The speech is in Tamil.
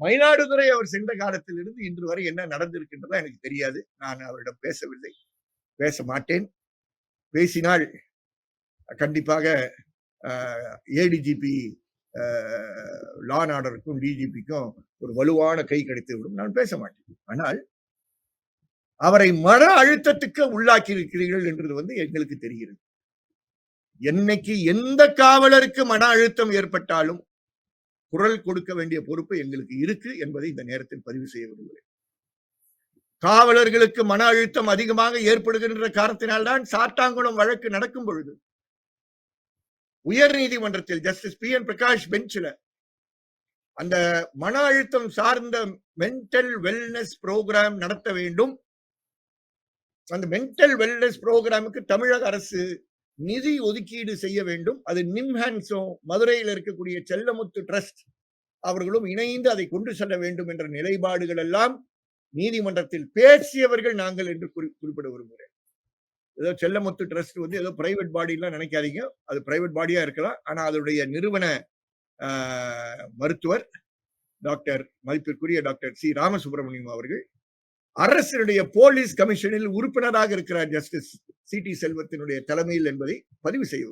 மயிலாடுதுறை அவர் சென்ற காலத்திலிருந்து இன்று வரை என்ன நடந்திருக்கின்றதா எனக்கு தெரியாது. நான் அவரிடம் பேசவில்லை, பேச மாட்டேன். பேசினால் கண்டிப்பாக ஏடிஜிபி லா அண்ட் ஆர்டருக்கும் டிஜிபிக்கும் ஒரு வலுவான கை கிடைத்துவிடும். நான் பேச மாட்டேன். ஆனால் அவரை மன அழுத்தத்துக்கு உள்ளாக்கி இருக்கிறீர்கள் என்றது எங்களுக்கு தெரிகிறது. என்னைக்கு எந்த காவலருக்கு மன அழுத்தம் ஏற்பட்டாலும் குரல் கொடுக்க வேண்டிய பொறுப்பு எங்களுக்கு இருக்கு என்பதை இந்த நேரத்தில் பதிவு செய்ய விரும்புகிறேன். காவலர்களுக்கு மன அழுத்தம் அதிகமாக ஏற்படுகின்ற காரணத்தினால்தான் சாத்தான்குளம் வழக்கு நடக்கும் பொழுது உயர் நீதிமன்றத்தில் ஜஸ்டிஸ் பி என் பிரகாஷ் பெஞ்சில் அந்த மன அழுத்தம் சார்ந்த மென்டல் வெல்னஸ் புரோகிராம் நடத்த வேண்டும். அந்த மென்டல் வெல்னஸ் புரோகிராமுக்கு தமிழக அரசு நிதி ஒதுக்கீடு செய்ய வேண்டும். அது நிம்ஹான்ஸும் மதுரையில் இருக்கக்கூடிய செல்லமுத்து ட்ரஸ்ட் அவர்களும் இணைந்து அதை கொண்டு செல்ல வேண்டும் என்ற நிலைப்பாடுகள் எல்லாம் நீதிமன்றத்தில் பேசியவர்கள் நாங்கள் என்று குறிப்பிட விரும்புகிறேன். ஏதோ செல்லமுத்து ட்ரஸ்ட் ஏதோ பிரைவேட் பாடி எல்லாம் நினைக்காதீங்க. அது பிரைவேட் பாடியா இருக்கலாம். ஆனா அதனுடைய நிறுவன மருத்துவர் டாக்டர் மதிப்பிற்குரிய டாக்டர் சி ராமசுப்ரமணியம் அவர்கள் அரசினுடைய போலீஸ் கமிஷனில் உறுப்பினராக இருக்கிறார் ஜஸ்டிஸ் சி டி செல்வத்தினுடைய தலைமையில் என்பதை பதிவு செய்ய வேண்டும்.